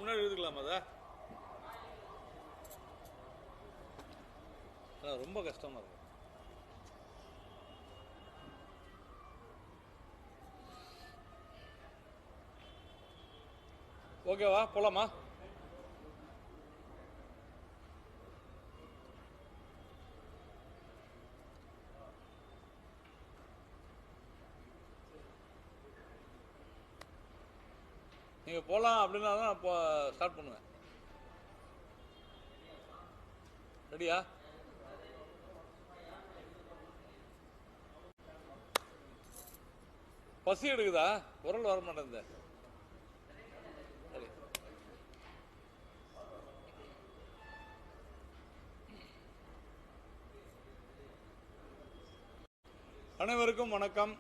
முன்னாடி எழுதிக்கலாமா? அதான் ரொம்ப கஷ்டமா இருக்கு. ஓகேவா, போலாமா? நீங்க போலாம் அப்படின்னா தான் இப்போ ஸ்டார்ட் பண்ணுவேன். ரெடியா? பசி எடுக்குதா? குரல் வர மாட்டேங்குது. சரி, அனைவருக்கும் வணக்கம்.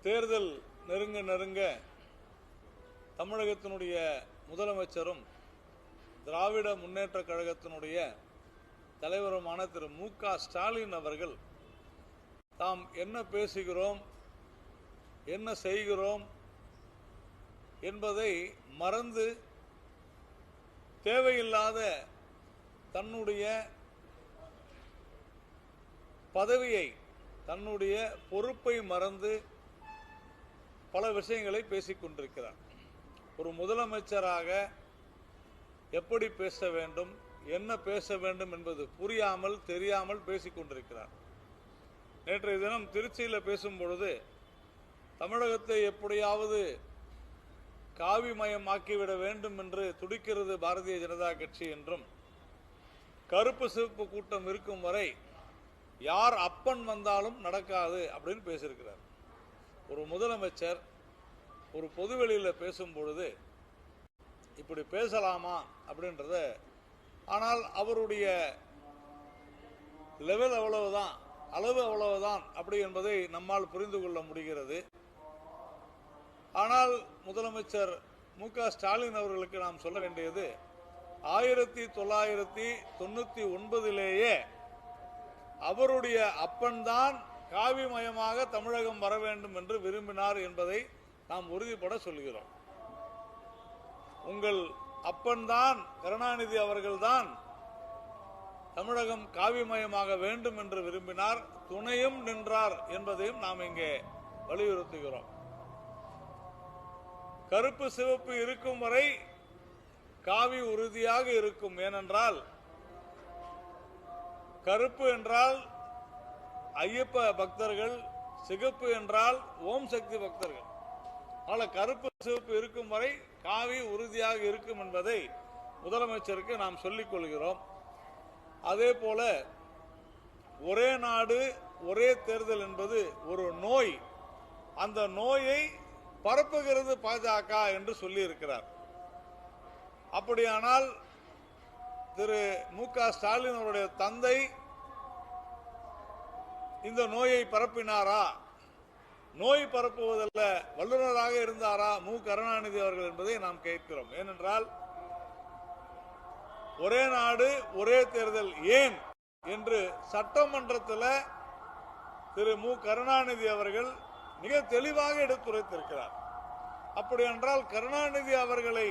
தேர்தல் நெருங்க நெருங்க தமிழகத்தினுடைய முதலமைச்சரும் திராவிட முன்னேற்ற கழகத்தினுடைய தலைவருமான திரு மு.க. ஸ்டாலின் அவர்கள் தாம் என்ன பேசுகிறோம், என்ன செய்கிறோம் என்பதை மறந்து தேவையில்லாத தன்னுடைய பதவியை, தன்னுடைய பொறுப்பை மறந்து பல விஷயங்களை பேசிக் கொண்டிருக்கிறார். ஒரு முதலமைச்சராக எப்படி பேச வேண்டும், என்ன பேச வேண்டும் என்பது புரியாமல் தெரியாமல் பேசிக் கொண்டிருக்கிறார். நேற்றைய தினம் திருச்சியில் பேசும் பொழுது தமிழகத்தை எப்படியாவது காவிமயமாக்கிவிட வேண்டும் என்று துடிக்கிறது பாரதிய ஜனதா கட்சி என்றும், கருப்பு சிவப்பு கூட்டம் இருக்கும் வரை யார் அப்பன் வந்தாலும் நடக்காது அப்படின்னு பேசியிருக்கிறார். ஒரு முதலமைச்சர் ஒரு பொதுவெளியில் பேசும் பொழுது இப்படி பேசலாமா அப்படின்றத, ஆனால் அவருடைய லெவல் அவ்வளவுதான், அளவு அவ்வளவுதான் அப்படி என்பதை நம்மால் புரிந்து கொள்ள முடிகிறது. ஆனால் முதலமைச்சர் மு.க. ஸ்டாலின் அவர்களுக்கு நாம் சொல்ல வேண்டியது, 1999 அவருடைய அப்பன்தான் காவிமயமாக தமிழகம் வர வேண்டும் என்று விரும்பினார் என்பதை நாம் உறுதிபட சொல்கிறோம். உங்கள் அப்பன்தான் கருணாநிதி அவர்கள்தான் தமிழகம் காவிமயமாக வேண்டும் என்று விரும்பினார், துணையும் நின்றார் என்பதையும் நாம் இங்கே வலியுறுத்துகிறோம். கருப்பு சிவப்பு இருக்கும் வரை காவி உறுதியாக இருக்கும். ஏனென்றால் கருப்பு என்றால் ஐயப்ப பக்தர்கள், சிகப்பு என்றால் ஓம் சக்தி பக்தர்கள். ஆனால் கருப்பு சிவப்பு இருக்கும் வரை காவி உறுதியாக இருக்கும் என்பதை முதலமைச்சருக்கு நாம் சொல்லிக் கொள்கிறோம். அதே போல ஒரே நாடு ஒரே தேர்தல் என்பது ஒரு நோய், அந்த நோயை பரப்புகிறது பாஜக என்று சொல்லி இருக்கிறார். அப்படியானால் திரு மு.க. ஸ்டாலின் அவருடைய தந்தை இந்த நோயை பரப்பினாரா? நோய் பரப்புவதல்ல, வல்லுநராக இருந்தாரா மு. கருணாநிதி அவர்கள் என்பதை நாம் கேட்கிறோம். ஏனென்றால் ஒரே நாடு ஒரே தேர்தல் ஏன் என்று சட்டமன்றத்தில் திரு மு. கருணாநிதி அவர்கள் மிக தெளிவாக எடுத்துரைத்திருக்கிறார். அப்படி என்றால் கருணாநிதி அவர்களை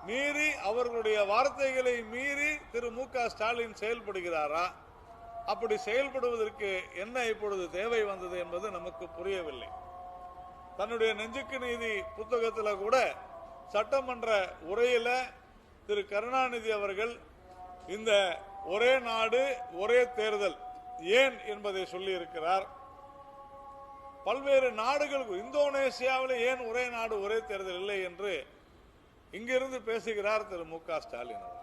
மீறி, அவர்களுடைய வார்த்தைகளை மீறி திரு மு.க. ஸ்டாலின் செயல்படுகிறாரா? அப்படி செயல்படுவதற்கு என்ன இப்பொழுது தேவை வந்தது என்பது நமக்கு புரியவில்லை. தன்னுடைய நெஞ்சுக்கு நீதி புத்தகத்தில் கூட சட்டமன்ற உரையில திரு கருணாநிதி அவர்கள் இந்த ஒரே நாடு ஒரே தேர்தல் ஏன் என்பதை சொல்லி இருக்கிறார். பல்வேறு நாடுகள், இந்தோனேசியாவில் ஏன் ஒரே நாடு ஒரே தேர்தல் இல்லை என்று இங்கிருந்து பேசுகிறார் திரு மு.க. ஸ்டாலின் அவர்கள்.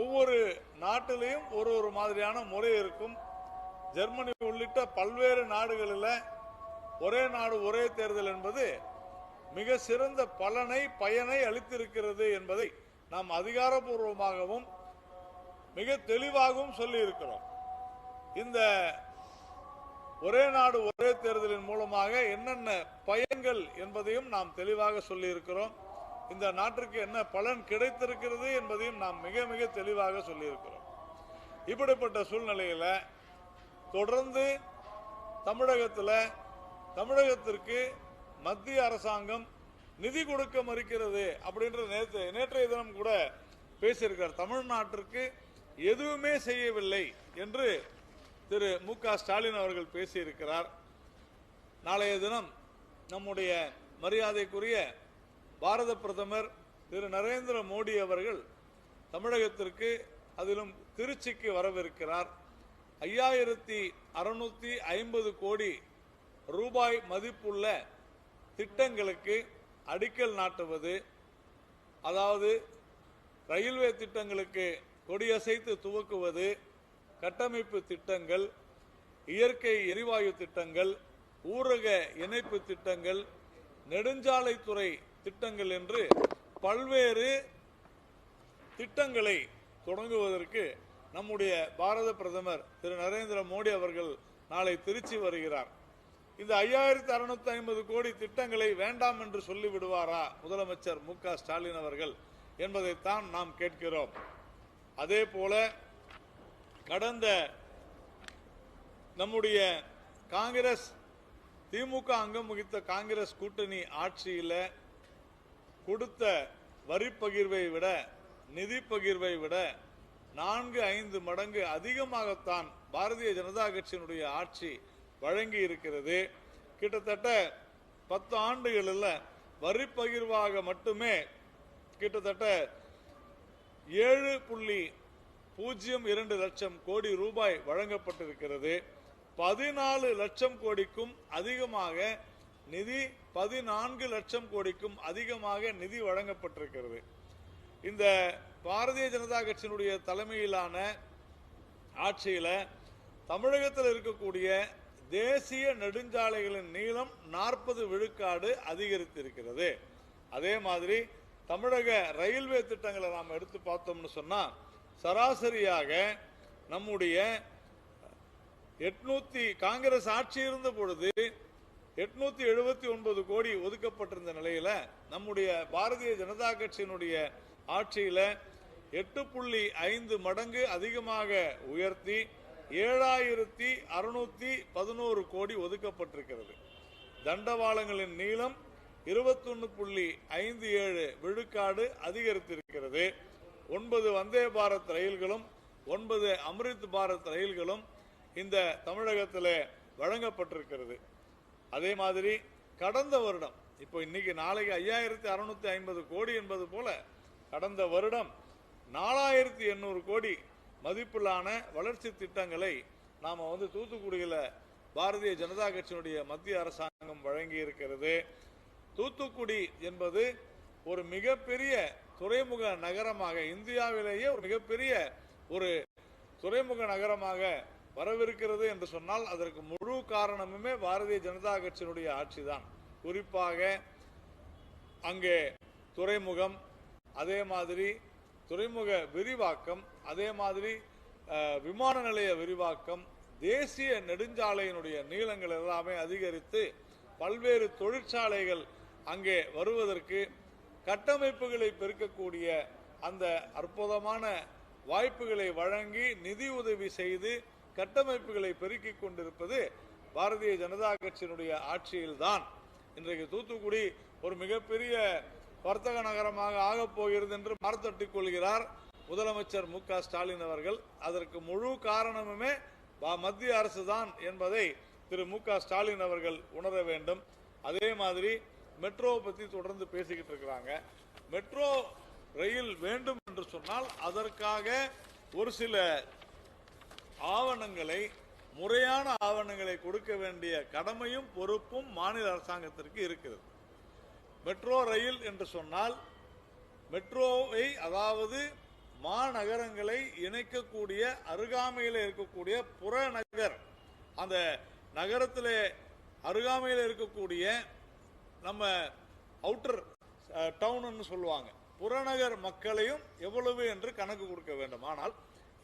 ஒவ்வொரு நாட்டிலையும் ஒரு மாதிரியான முறை இருக்கும். ஜெர்மனி உள்ளிட்ட பல்வேறு நாடுகளில் ஒரே நாடு ஒரே தேர்தல் என்பது மிக சிறந்த பயனை அளித்திருக்கிறது என்பதை நாம் அதிகாரப்பூர்வமாகவும் மிக தெளிவாகவும் சொல்லி இருக்கிறோம். இந்த ஒரே நாடு ஒரே தேர்தலின் மூலமாக என்னென்ன பயன்கள் என்பதையும் நாம் தெளிவாக சொல்லி இருக்கிறோம். இந்த நாட்டிற்கு என்ன பலன் கிடைத்திருக்கிறது என்பதையும் நாம் மிக மிக தெளிவாக சொல்லியிருக்கிறோம். இப்படிப்பட்ட சூழ்நிலையில் தொடர்ந்து தமிழகத்திற்கு மத்திய அரசாங்கம் நிதி கொடுக்க மறுக்கிறது அப்படின்ற நேற்றைய தினம் கூட பேசியிருக்கிறார். தமிழ்நாட்டிற்கு எதுவுமே செய்யவில்லை என்று திரு மு.க. ஸ்டாலின் அவர்கள் பேசியிருக்கிறார். நாளைய தினம் நம்முடைய மரியாதைக்குரிய பாரத பிரதமர் திரு நரேந்திர மோடி அவர்கள் தமிழகத்திற்கு அதிலும் திருச்சிக்கு வரவிருக்கிறார். 5650 கோடி ரூபாய் மதிப்புள்ள திட்டங்களுக்கு அடிக்கல் நாட்டுவது, அதாவது ரயில்வே திட்டங்களுக்கு கொடியசைத்து துவக்குவது, கட்டமைப்பு திட்டங்கள், இயற்கை எரிவாயு திட்டங்கள், ஊரக இணைப்பு திட்டங்கள், நெடுஞ்சாலைத்துறை திட்டங்கள் என்று பல்வேறு திட்டங்களை தொடங்குவதற்கு நம்முடைய பாரத பிரதமர் திரு நரேந்திர மோடி அவர்கள் நாளை திருச்சி வருகிறார். இந்த 5650 கோடி திட்டங்களை வேண்டாம் என்று சொல்லிவிடுவாரா முதலமைச்சர் மு.க. ஸ்டாலின் அவர்கள் என்பதைத்தான் நாம் கேட்கிறோம். அதே போல கடந்த நம்முடைய காங்கிரஸ் திமுக அங்கம் வகித்த காங்கிரஸ் கூட்டணி ஆட்சியில் கொடுத்த வரி பகிர்வை விட, நிதி பகிர்வை விட 4-5 மடங்கு அதிகமாகத்தான் பாரதிய ஜனதா கட்சியினுடைய ஆட்சி வழங்கி இருக்கிறது. கிட்டத்தட்ட 10 ஆண்டுகளில் வரி பகிர்வாக மட்டுமே கிட்டத்தட்ட 7.02 லட்சம் கோடி ரூபாய் வழங்கப்பட்டிருக்கிறது. 14 லட்சம் கோடிக்கும் அதிகமாக நிதி, 14 லட்சம் கோடிக்கும் அதிகமாக நிதி வழங்கப்பட்டிருக்கிறது. இந்த பாரதிய ஜனதா கட்சியினுடைய தலைமையிலான ஆட்சியில தமிழகத்தில் இருக்கக்கூடிய தேசிய நெடுஞ்சாலைகளின் நீளம் 40 விழுக்காடு அதிகரித்திருக்கிறது. அதே மாதிரி தமிழக ரயில்வே திட்டங்களை நாம் எடுத்து பார்த்தோம்னு சொன்னா சராசரியாக நம்முடைய காங்கிரஸ் ஆட்சி இருந்த பொழுது 879 கோடி ஒதுக்கப்பட்டிருந்த நிலையில நம்முடைய பாரதிய ஜனதா கட்சியினுடைய ஆட்சியில 8.5 மடங்கு அதிகமாக உயர்த்தி 7611 கோடி ஒதுக்கப்பட்டிருக்கிறது. தண்டவாளங்களின் நீளம் 21.57 விழுக்காடு அதிகரித்திருக்கிறது. 9 வந்தே பாரத் ரயில்களும் 9 அம்ரித் பாரத் ரயில்களும் இந்த தமிழகத்தில் வழங்கப்பட்டிருக்கிறது. அதே மாதிரி கடந்த வருடம், இப்போ இன்னைக்கு நாளைக்கு 5650 கோடி என்பது போல கடந்த வருடம் 4800 கோடி மதிப்பிலான வளர்ச்சி திட்டங்களை நாம தூத்துக்குடியில் பாரதிய ஜனதா கட்சியினுடைய மத்திய அரசாங்கம் வழங்கி இருக்கிறது. தூத்துக்குடி என்பது ஒரு மிகப்பெரிய துறைமுக நகரமாக, இந்தியாவிலேயே ஒரு மிகப்பெரிய ஒரு துறைமுக நகரமாக வரவிருக்கிறது என்று சொன்னால் அதற்கு முழு காரணமுமே பாரதிய ஜனதா கட்சியினுடைய ஆட்சி தான். குறிப்பாக அங்கே துறைமுகம், அதே மாதிரி துறைமுக விரிவாக்கம், அதே மாதிரி விமான நிலைய விரிவாக்கம், தேசிய நெடுஞ்சாலையினுடைய நீளங்கள் எல்லாமே அதிகரித்து பல்வேறு தொழிற்சாலைகள் அங்கே வருவதற்கு கட்டமைப்புகளை பெருக்கக்கூடிய அந்த அற்புதமான வாய்ப்புகளை வழங்கி நிதி உதவி செய்து கட்டமைப்புகளை பெருக்கிக் கொண்டிருப்பது பாரதிய ஜனதா கட்சியினுடைய ஆட்சியில்தான். இன்றைக்கு தூத்துக்குடி ஒரு மிகப்பெரிய வர்த்தக நகரமாக ஆகப் போகிறது என்று மார்த்தட்டிக் கொள்கிறார் முதலமைச்சர் மு.க. ஸ்டாலின் அவர்கள். அதற்கு முழு காரணமுமே மத்திய அரசு தான் என்பதை திரு மு.க. ஸ்டாலின் அவர்கள் உணர வேண்டும். அதே மாதிரி மெட்ரோ பத்தி தொடர்ந்து பேசிக்கிட்டு இருக்கிறாங்க. மெட்ரோ ரயில் வேண்டும் என்று சொன்னால் அதற்காக ஒரு சில ஆவணங்களை, முறையான ஆவணங்களை கொடுக்க வேண்டிய கடமையும் பொறுப்பும் மாநில அரசாங்கத்திற்கு இருக்கிறது. மெட்ரோ ரயில் என்று சொன்னால் மெட்ரோவை, அதாவது மாநகரங்களை இணைக்கக்கூடிய அருகாமையில் இருக்கக்கூடிய புறநகர், அந்த நகரத்தில் அருகாமையில் இருக்கக்கூடிய நம்ம அவுட்டர் டவுன் சொல்லுவாங்க, புறநகர் மக்களையும் எவ்வளவு என்று கணக்கு கொடுக்க வேண்டும். ஆனால்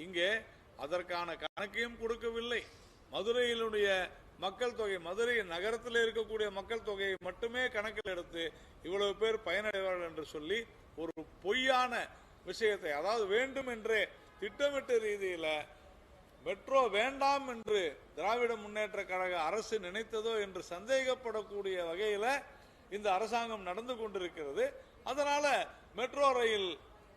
இங்கே அதற்கான கணக்கையும் கொடுக்கவில்லை. மதுரையினுடைய மக்கள் தொகை, மதுரை நகரத்தில் இருக்கக்கூடிய மக்கள் தொகையை மட்டுமே கணக்கில் எடுத்து இவ்வளவு பேர் பயனடைவார்கள் என்று சொல்லி ஒரு பொய்யான விஷயத்தை, அதாவது வேண்டும் என்றே திட்டமிட்ட ரீதியில் மெட்ரோ வேண்டாம் என்று திராவிட முன்னேற்ற கழக அரசு நினைத்ததோ என்று சந்தேகப்படக்கூடிய வகையில் இந்த அரசாங்கம் நடந்து கொண்டிருக்கிறது. அதனால மெட்ரோ ரயில்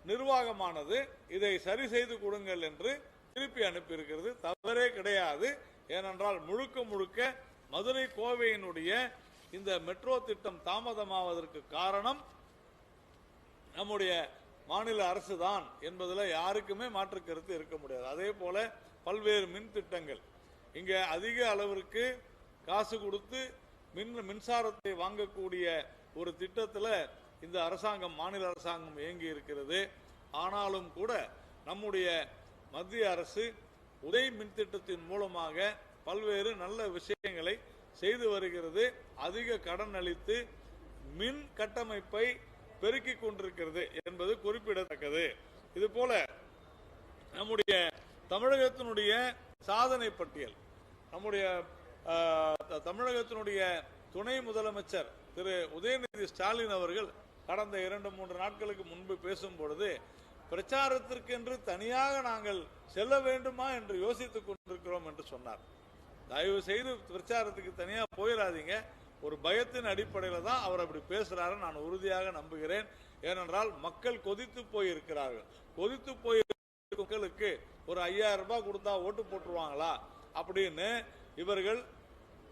நிர்வாகமானது இதை சரி செய்து கொடுங்கள் என்று திருப்பி அனுப்பியிருக்கிறது. தவறே கிடையாது. ஏனென்றால் முழுக்க முழுக்க மதுரை கோவையினுடைய இந்த மெட்ரோ திட்டம் தாமதமாவதற்கு காரணம் நம்முடைய மாநில அரசு தான் என்பதில் யாருக்குமே மாற்று கருத்து இருக்க முடியாது. அதே போல பல்வேறு மின் திட்டங்கள் இங்க அதிக அளவிற்கு காசு கொடுத்து மின்சாரத்தை வாங்கக்கூடிய ஒரு திட்டத்தில் இந்த அரசாங்கம் மாநில அரசாங்கம் இயங்கி இருக்கிறது. ஆனாலும் கூட நம்முடைய மத்திய அரசு உதய் மின் திட்டத்தின் மூலமாக பல்வேறு நல்ல விஷயங்களை செய்து வருகிறது. அதிக கடன் அளித்து மின் கட்டமைப்பை பெருக்கிக் கொண்டிருக்கிறது என்பது குறிப்பிடத்தக்கது. இது போல நம்முடைய தமிழகத்தினுடைய சாதனை பட்டியல், நம்முடைய தமிழகத்தினுடைய துணை முதலமைச்சர் திரு உதயநிதி ஸ்டாலின் அவர்கள் கடந்த 2-3 நாட்களுக்கு முன்பு பேசும் பொழுது பிரச்சாரத்திற்கென்று தனியாக நாங்கள் செல்ல வேண்டுமா என்று யோசித்துக் கொண்டிருக்கிறோம் என்று சொன்னார். தயவு செய்து பிரச்சாரத்துக்கு தனியாக போயிடாதீங்க. ஒரு பயத்தின் அடிப்படையில் தான் அவர் அப்படி பேசுறாரு நான் உறுதியாக நம்புகிறேன். ஏனென்றால் மக்கள் கொதித்து போயிருக்கிறார்கள். கொதித்து போய் மக்களுக்கு ஒரு 5000 ரூபாய் கொடுத்தா ஓட்டு போட்டுருவாங்களா அப்படின்னு இவர்கள்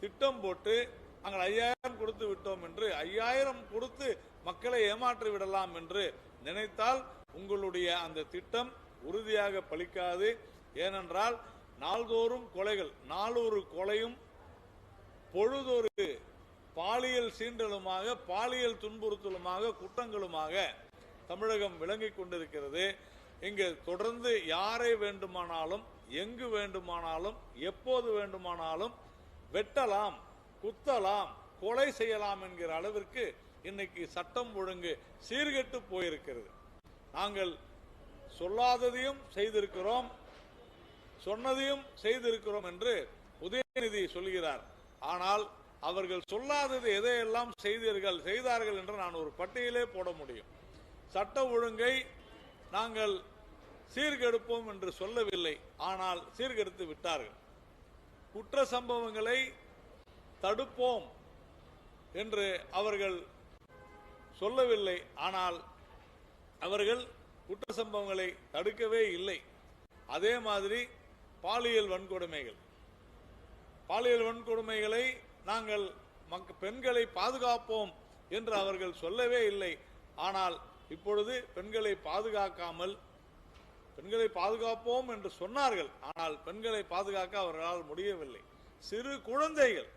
திட்டம் போட்டு நாங்கள் 5000 கொடுத்து விட்டோம் என்று 5000 கொடுத்து மக்களை ஏமாற்றி விடலாம் என்று நினைத்தால் உங்களுடைய அந்த திட்டம் உறுதியாக பலிக்காது. ஏனென்றால் நாள்தோறும் கொலைகள், 400 கொலையும் பொழுதொரு பாலியல் சீண்டலுமாக, பாலியல் துன்புறுத்தலுமாக, குற்றங்களுமாக தமிழகம் விளங்கிக் கொண்டிருக்கிறது. இங்கு தொடர்ந்து யாரை வேண்டுமானாலும், எங்கு வேண்டுமானாலும், எப்போது வேண்டுமானாலும் வெட்டலாம், குத்தலாம், கொலை செய்யலாம் என்கிற அளவிற்கு இன்னைக்கு சட்டம் ஒழுங்கு சீர்கெட்டு போயிருக்கிறது. நாங்கள் சொல்லாததையும் செய்திருக்கிறோம், சொன்னதையும் செய்திருக்கிறோம் என்று உதயநிதி சொல்கிறார். ஆனால் அவர்கள் சொல்லாதது எதையெல்லாம் செய்தார்கள் என்று நான் ஒரு பட்டியலே போட முடியும். சட்ட ஒழுங்கை நாங்கள் சீர்கெடுப்போம் என்று சொல்லவில்லை, ஆனால் சீர்கெடுத்து விட்டார்கள். குற்ற சம்பவங்களை தடுப்போம் என்று அவர்கள் சொல்லவில்லை, ஆனால் அவர்கள் குற்ற சம்பவங்களை தடுக்கவே இல்லை. அதே மாதிரி பாலியல் வன்கொடுமைகளை நாங்கள் பெண்களை பாதுகாப்போம் என்று அவர்கள் சொல்லவே இல்லை. ஆனால் இப்பொழுது பெண்களை பாதுகாப்போம் என்று சொன்னார்கள், ஆனால் பெண்களை பாதுகாக்க அவர்களால் முடியவில்லை. சிறு குழந்தைகள்,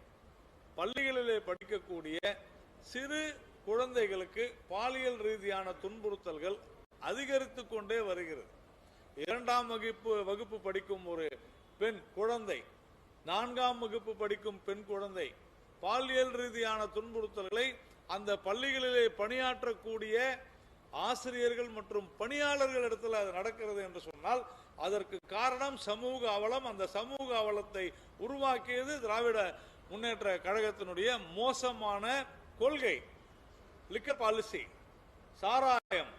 பள்ளிகளிலே படிக்கக்கூடிய சிறு குழந்தைகளுக்கு பாலியல் ரீதியான துன்புறுத்தல்கள் அதிகரித்துக் கொண்டே வருகிறது. 2ஆம் வகுப்பு படிக்கும் ஒரு பெண் குழந்தை, 4ஆம் வகுப்பு படிக்கும் பெண் குழந்தை பாலியல் ரீதியான துன்புறுத்தல்களை அந்த பள்ளிகளிலே பணியாற்றக்கூடிய ஆசிரியர்கள் மற்றும் பணியாளர்கள் இடத்துல அது நடக்கிறது என்று சொன்னால் அதற்கு காரணம் சமூக அவலம். அந்த சமூக அவலத்தை உருவாக்கியது திராவிட முன்னேற்ற கழகத்தினுடைய மோசமான கொள்கை. லிக்கர் பாலிசி, சாராயம்,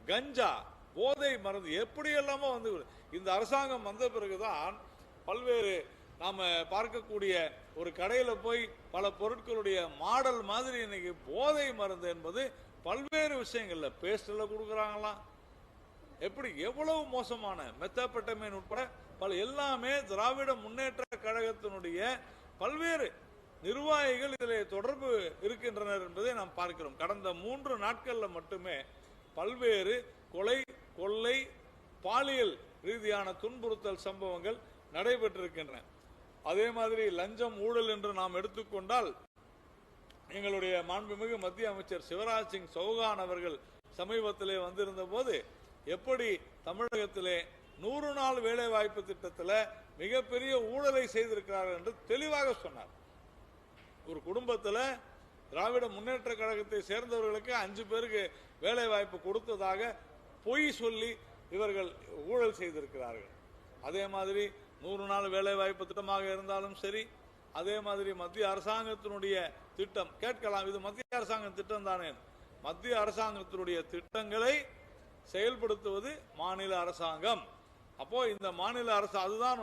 கஞ்சா, போதை மருந்து எப்படி எல்லாமோ வந்து இந்த அரசாங்கம் வந்த பிறகுதான் பல்வேறு நாம பார்க்கக்கூடிய ஒரு கடையில போய் பல பொருட்களுடைய மாடல் மாதிரி இன்னைக்கு போதை மருந்து என்பது பல்வேறு விஷயங்கள்ல பேஸ்ட்ல கொடுக்கறாங்களாம். எப்படி எவ்வளவு மோசமான மெத்தாபெட்டமைன் உட்பட பல எல்லாமே திராவிட முன்னேற்ற கழகத்தினுடைய பல்வேறு நிர்வாகிகள் இதில் தொடர்பு இருக்கின்றனர் என்பதை நாம் பார்க்கிறோம். கடந்த 3 நாட்கள்ல மட்டுமே பல்வேறு கொலை, கொள்ளை, பாலியல் ரீதியான துன்புறுத்தல் சம்பவங்கள் நடைபெற்றிருக்கின்றன. அதே மாதிரி லஞ்சம், ஊழல் என்று நாம் எடுத்துக்கொண்டால் எங்களுடைய மாண்புமிகு மத்திய அமைச்சர் சிவராஜ் சிங் சௌகான் அவர்கள் சமீபத்திலே வந்திருந்த போது எப்படி தமிழகத்திலே 100 நாள் வேலை வாய்ப்பு திட்டத்தில் மிகப்பெரிய ஊழலை செய்திருக்கிறார்கள் என்று தெளிவாக சொன்னார். ஒரு குடும்பத்தில் திராவிட முன்னேற்ற கழகத்தை சேர்ந்தவர்களுக்கு 5 பேருக்கு வேலை வாய்ப்பு கொடுத்ததாக பொய் சொல்லி இவர்கள் ஊழல் செய்திருக்கிறார்கள். அதே மாதிரி 100 நாள் வேலை வாய்ப்பு திட்டமாக இருந்தாலும் சரி, அதே மாதிரி மத்திய அரசாங்கத்தினுடைய திட்டம் கேட்கலாம், இது மத்திய அரசாங்க திட்டம் தானே. மத்திய அரசாங்கத்தினுடைய திட்டங்களை செயல்படுத்துவது மாநில அரசாங்கம். அப்போ இந்த மாநில அரசு அதுதான்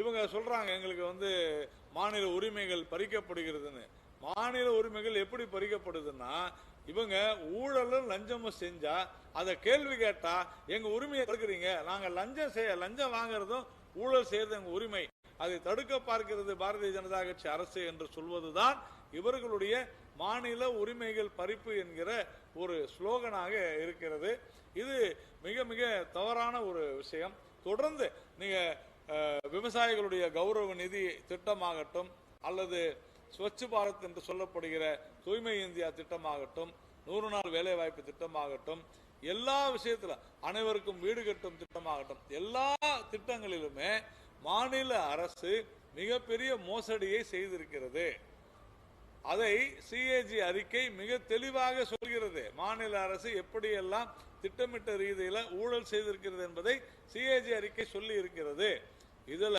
இவங்க சொல்றாங்க எங்களுக்கு மாநில உரிமைகள் பறிக்கப்படுகிறதுன்னு. மாநில உரிமைகள் எப்படி பறிக்கப்படுதுன்னா, இவங்க ஊழலும் லஞ்சமும் செஞ்சா அதை கேள்வி கேட்டா எங்க உரிமையை தடுக்கிறீங்க, நாங்க லஞ்சம் வாங்குறதும் ஊழல் செய்யறது எங்க உரிமை, அதை தடுக்க பார்க்கிறது பாரதிய ஜனதா கட்சி அரசு என்று சொல்வதுதான் இவர்களுடைய மாநில உரிமைகள் பறிப்பு என்கிற ஒரு ஸ்லோகனாக இருக்கிறது. இது மிக மிக தவறான ஒரு விஷயம். தொடர்ந்து நீங்க விவசாயிகளுடைய கௌரவ நிதி திட்டமாகட்டும் அல்லது ஸ்வச் பாரத் என்று சொல்லப்படுகிற தூய்மை இந்தியா திட்டமாகட்டும், 100 நாள் வேலை வாய்ப்பு திட்டமாகட்டும், எல்லா விஷயத்துல அனைவருக்கும் வீடு கட்டும் திட்டமாகட்டும், எல்லா திட்டங்களிலுமே மாநில அரசு மிகப்பெரிய மோசடியை செய்திருக்கிறது. அதை சிஏஜி அறிக்கை மிக தெளிவாக சொல்கிறது. மாநில அரசு எப்படியெல்லாம் திட்டமிட்ட ரீதியில ஊழல் செய்திருக்கிறது என்பதை சிஏஜி அறிக்கை சொல்லி இருக்கிறது. இதுல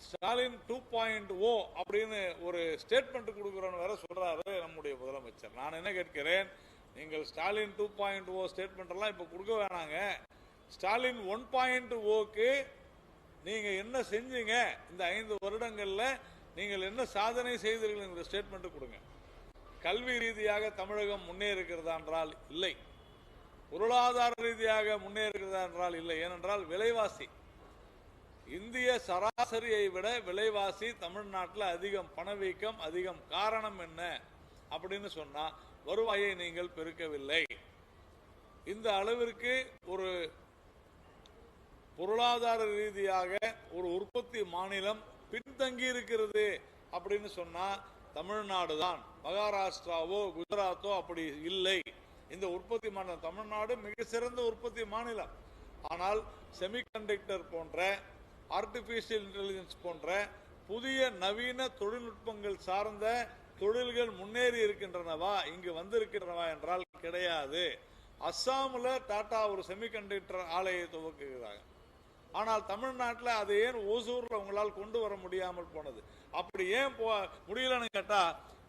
ஸ்டாலின் 2.0 அப்படின்னு ஒரு ஸ்டேட்மெண்ட் கொடுக்கிறோன்னு வேற சொல்றாரு நம்முடைய முதலமைச்சர். நான் என்ன கேட்கிறேன், நீங்கள் ஸ்டாலின் 2.0 ஸ்டேட்மெண்ட் எல்லாம் இப்ப கொடுக்க வேணாங்க. ஸ்டாலின் 1.0க்கு நீங்க என்ன செஞ்சீங்க, இந்த 5 வருடங்கள்ல நீங்கள் என்ன சாதனை செய்தீர்கள் என்ற ஸ்டேட்மெண்ட் கொடுங்க. கல்வி ரீதியாக தமிழகம் முன்னேறுகிறதா என்றால் இல்லை, பொருளாதார ரீதியாக முன்னேறுகிறதா என்றால் இல்லை. ஏனென்றால் விலைவாசி இந்திய சராசரியை விட விலைவாசி தமிழ்நாட்டில் அதிகம், பணவீக்கம் அதிகம். காரணம் என்ன அப்படின்னு சொன்னா, வருவாயை நீங்கள் பெருக்கவில்லை. இந்த அளவிற்கு ஒரு பொருளாதார ரீதியாக ஒரு உற்பத்தி மாநிலம் பின்தங்கி இருக்கிறது அப்படின்னு சொன்னா தமிழ்நாடு தான். மகாராஷ்டிராவோ குஜராத்தோ அப்படி இல்லை. இந்த உற்பத்தி மாநிலம் தமிழ்நாடு மிக சிறந்த உற்பத்தி மாநிலம். ஆனால் செமிகண்டக்டர் போன்ற, ஆர்டிபிஷியல் இன்டெலிஜென்ஸ் போன்ற புதிய நவீன தொழில்நுட்பங்கள் சார்ந்த தொழில்கள் முன்னேறி இருக்கின்றனவா, இங்கு வந்திருக்கின்றனவா என்றால் கிடையாது. அஸ்ஸாமில் டாடா ஒரு செமிகண்டக்டர் ஆலையை துவக்குகிறாங்க. ஆனால் தமிழ்நாட்டில் அதை ஏன் ஓசூர்ல உங்களால் கொண்டு வர முடியாமல் போனது? அப்படி ஏன் முடியலன்னு கேட்டா,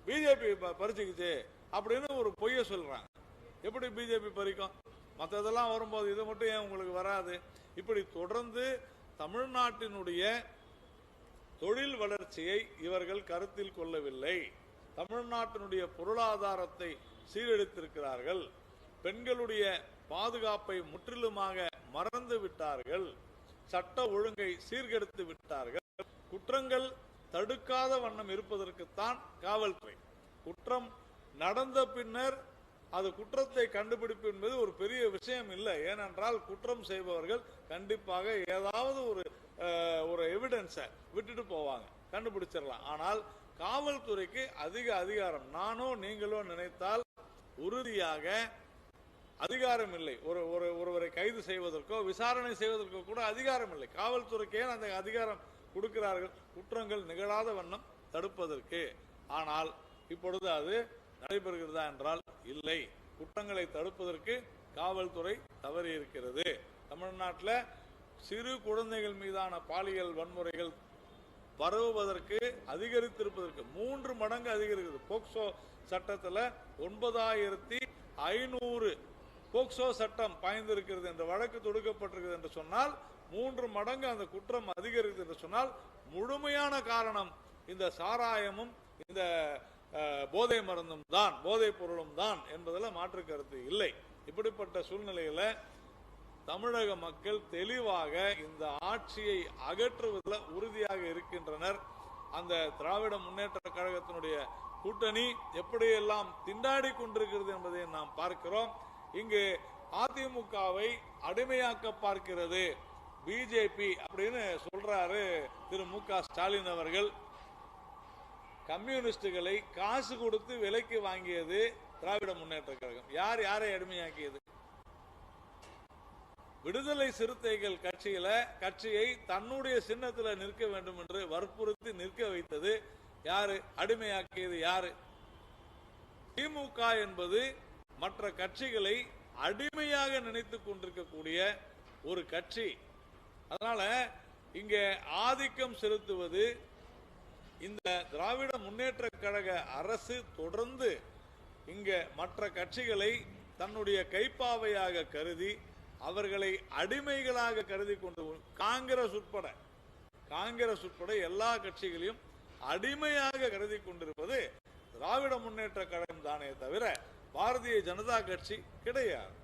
பிஜேபி பறிச்சுக்குச்சு அப்படின்னு ஒரு பொய்ய சொல்றாங்க. எப்படி பிஜேபி பறிக்கும்? மற்றதெல்லாம் வரும்போது இது மட்டும் ஏன் உங்களுக்கு வராது? இப்படி தொடர்ந்து தமிழ்நாட்டினுடைய தொழில் வளர்ச்சியை இவர்கள் கருத்தில் கொள்ளவில்லை. தமிழ்நாட்டினுடைய பொருளாதாரத்தை சீரழித்திருக்கிறார்கள். பெண்களுடைய பாதுகாப்பை முற்றிலுமாக மறந்து விட்டார்கள். சட்ட ஒழுங்கை சீர்கெடுத்து விட்டார்கள். குற்றங்கள் தடுக்காத வண்ணம் இருப்பதற்குத்தான் காவல்துறை. குற்றம் நடந்த பின்னர் அது குற்றத்தை கண்டுபிடிப்பு என்பது ஒரு பெரிய விஷயம் இல்லை. ஏனென்றால் குற்றம் செய்பவர்கள் கண்டிப்பாக ஏதாவது ஒரு எவிடன்ஸை விட்டுட்டு போவாங்க, கண்டுபிடிச்சிடலாம். ஆனால் காவல்துறைக்கு அதிக அதிகாரம். நானோ நீங்களோ நினைத்தால் உறுதியாக அதிகாரம் இல்லை. ஒருவரை கைது செய்வதற்கோ விசாரணை செய்வதற்கோ கூட அதிகாரம் இல்லை. காவல்துறைக்கு ஏன் அந்த அதிகாரம் கொடுக்கிறார்கள்? குற்றங்கள் நிகழாத வண்ணம் தடுப்பதற்கு. ஆனால் இப்பொழுது அது நடைபெறுகிறதா என்றால் இல்லை. குற்றங்களை தடுப்பதற்கு காவல்துறை தவறி இருக்கிறது. தமிழ்நாட்டில் சிறு குழந்தைகள் மீதான பாலியல் வன்முறைகள் பரவுவதற்கு அதிகரித்திருப்பதற்கு 3 மடங்கு அதிகரிக்கிறது. போக்சோ சட்டத்தில் 9500 போக்சோ சட்டம் பாய்ந்திருக்கிறது என்ற வழக்கு தொடுக்கப்பட்டிருக்கிறது என்று சொன்னால் 3 மடங்கு அந்த குற்றம் அதிகரிக்கிறது என்று சொன்னால் முழுமையான காரணம் இந்த சாராயமும் இந்த போதை மருந்தும் தான், போதைப் பொருளும் தான் என்பதில் மாற்று கருத்து இல்லை. இப்படிப்பட்ட சூழ்நிலையில தமிழக மக்கள் தெளிவாக இந்த ஆட்சியை அகற்றுவதில் உறுதியாக இருக்கின்றனர். அந்த திராவிட முன்னேற்ற கழகத்தினுடைய கூட்டணி எப்படியெல்லாம் திண்டாடி கொண்டிருக்கிறது என்பதை நாம் பார்க்கிறோம். இங்கு அதிமுகவை அடிமையாக்க பார்க்கிறது பிஜேபி அப்படின்னு சொல்றாரு திரு மு.க. ஸ்டாலின் அவர்கள். கம்யூனிஸ்டுகளை காசு கொடுத்து விலைக்கு வாங்கியது திராவிட முன்னேற்ற கழகம். யார் யாரை அடிமையாக்கியது? விடுதலை சிறுத்தைகள் கட்சியை தன்னுடைய சின்னத்தில் நிற்க வேண்டும் என்று வற்புறுத்தி நிற்க வைத்தது யாரு? அடிமையாக்கியது யாரு? திமுக என்பது மற்ற கட்சிகளை அடிமையாக நினைத்துக் கொண்டிருக்கக்கூடிய ஒரு கட்சி. அதனால இங்க ஆதிக்கம் செலுத்துவது இந்த திராவிட முன்னேற்ற கழக அரசு. தொடர்ந்து இங்க மற்ற கட்சிகளை தன்னுடைய கைப்பாவையாக கருதி அவர்களை அடிமைகளாக கருதி கொண்டு, காங்கிரஸ் உட்பட காங்கிரஸ் உட்பட எல்லா கட்சிகளையும் அடிமையாக கருதி கொண்டிருப்பது திராவிட முன்னேற்ற கழகம் தானே தவிர பாரதிய ஜனதா கட்சி கிடையாது.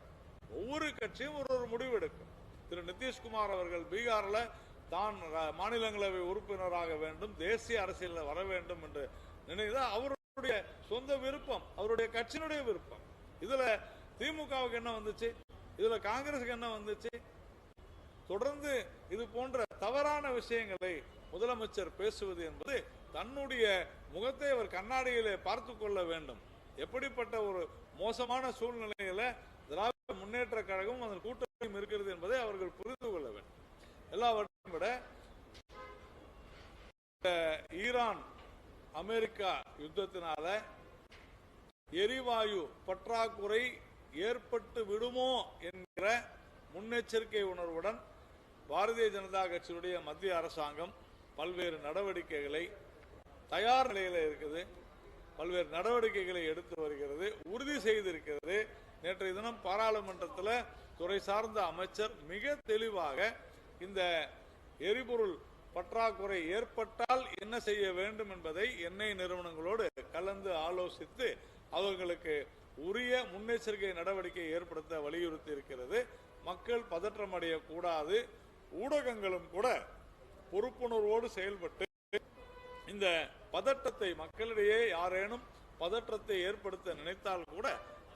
ஒவ்வொரு கட்சியும் ஒரு முடிவு எடுக்கும். திரு நிதிஷ்குமார் அவர்கள் பீகார்ல தான் மாநிலங்களவை உறுப்பினராக வேண்டும், தேசிய அரசியலில் வர வேண்டும் என்று நினைத்தால் அவருடைய சொந்த விருப்பம், அவருடைய கட்சியினுடைய விருப்பம். இதுல திமுகவுக்கு என்ன வந்துச்சு, இதுல காங்கிரசுக்கு என்ன வந்துச்சு? தொடர்ந்து இது போன்ற தவறான விஷயங்களை முதலமைச்சர் பேசுவது என்பது தன்னுடைய முகத்தை அவர் கண்ணாடியிலே பார்த்து கொள்ள வேண்டும். எப்படிப்பட்ட ஒரு மோசமான சூழ்நிலையில திராவிட முன்னேற்ற கழகம் அதன் கூட்டணியும் இருக்கிறது என்பதை அவர்கள் புரிந்து கொள்ள வேண்டும். எல்லாவற்றையும் விட ஈரான் அமெரிக்கா யுத்தத்தினால எரிவாயு பற்றாக்குறை ஏற்பட்டு விடுமோ என்கிற முன்னெச்சரிக்கை உணர்வுடன் பாரதிய ஜனதா கட்சியுடைய மத்திய அரசாங்கம் பல்வேறு நடவடிக்கைகளை தயார் நிலையில் இருக்குது, பல்வேறு நடவடிக்கைகளை எடுத்து வருகிறது, உறுதி செய்திருக்கிறது. நேற்றைய தினம் பாராளுமன்றத்தில் துறை சார்ந்த அமைச்சர் மிக தெளிவாக இந்த எரிபொருள் பற்றாக்குறை ஏற்பட்டால் என்ன செய்ய வேண்டும் என்பதை எண்ணெய் நிறுவனங்களோடு கலந்து ஆலோசித்து அவர்களுக்கு உரிய முன்னெச்சரிக்கை நடவடிக்கை ஏற்படுத்த வலியுறுத்தி இருக்கிறது. மக்கள் பதற்றம் அடையக்கூடாது. ஊடகங்களும் கூட பொறுப்புணர்வோடு செயல்பட்டு இந்த பதற்றத்தை மக்களிடையே யாரேனும் பதற்றத்தை ஏற்படுத்த நினைத்தால் கூட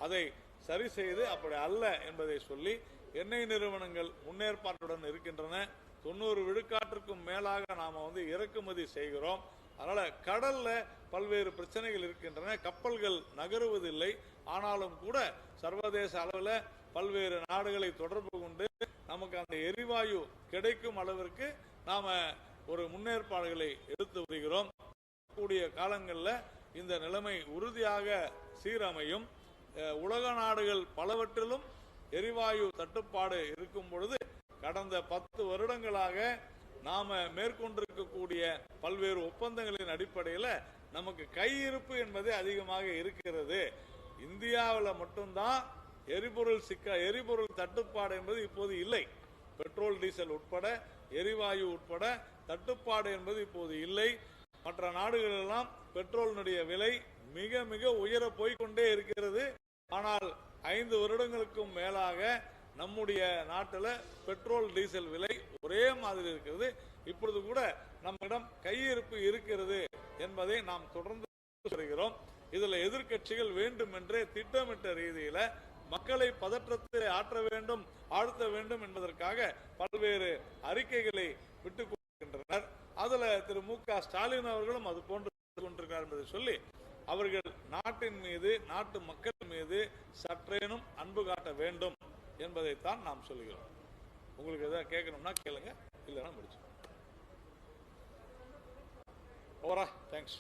அதை சரி செய்து அப்படி அல்ல என்பதை சொல்லி எண்ணெய் நிறுவனங்கள் முன்னேற்பாட்டுடன் இருக்கின்றன. 90 விழுக்காட்டிற்கும் மேலாக நாம இறக்குமதி செய்கிறோம். அதனால கடல்ல பல்வேறு பிரச்சனைகள் இருக்கின்றன, கப்பல்கள் நகருவதில்லை. ஆனாலும் கூட சர்வதேச அளவில் பல்வேறு நாடுகளை தொடர்பு கொண்டு நமக்கு அந்த எரிவாயு கிடைக்கும் அளவிற்கு நாம ஒரு முன்னேற்பாடுகளை எடுத்து வருகிறோம். கூடிய காலங்களில் இந்த நிலைமை உறுதியாக சீரமையும். உலக நாடுகள் பலவற்றிலும் எரிவாயு தட்டுப்பாடு இருக்கும் பொழுது கடந்த 10 வருடங்களாக நாம மேற்கொண்டிருக்கக்கூடிய பல்வேறு ஒப்பந்தங்களின் அடிப்படையில் நமக்கு கையிருப்பு என்பது அதிகமாக இருக்கிறது. இந்தியாவில் மட்டும்தான் எரிபொருள் தட்டுப்பாடு என்பது இப்போது இல்லை. பெட்ரோல் டீசல் உட்பட எரிவாயு உட்பட தட்டுப்பாடு என்பது இப்போது இல்லை. மற்ற நாடுகளெல்லாம் பெட்ரோலினுடைய விலை மிக மிக உயர போய்கொண்டே இருக்கிறது. ஆனால் 5 வருடங்களுக்கும் மேலாக நம்முடைய நாட்டில் பெட்ரோல் டீசல் விலை ஒரே மாதிரி இருக்கிறது. இப்பொழுது கூட நம்மிடம் கையிருப்பு இருக்கிறது என்பதை நாம் தொடர்ந்து வருகிறோம். இதுல எதிர்க்கட்சிகள் வேண்டும் என்றே திட்டமிட்ட ரீதியில மக்களை பதற்றத்தை ஆழ்த்த வேண்டும் என்பதற்காக பல்வேறு அறிக்கைகளை விட்டுக் கொண்டிருக்கின்றனர். அதுல திரு மு.க. ஸ்டாலின் அவர்களும் அது போன்று கொண்டிருக்கிறார் என்பதை சொல்லி அவர்கள் நாட்டின் மீது நாட்டு மக்கள் மீது சற்றேனும் அன்பு காட்ட வேண்டும் என்பதைத்தான் நாம் சொல்கிறோம். உங்களுக்கு எதாவது கேட்கணும்னா கேளுங்க, இல்லைன்னா முடிச்சு. ஓவரா. தேங்க்ஸ்.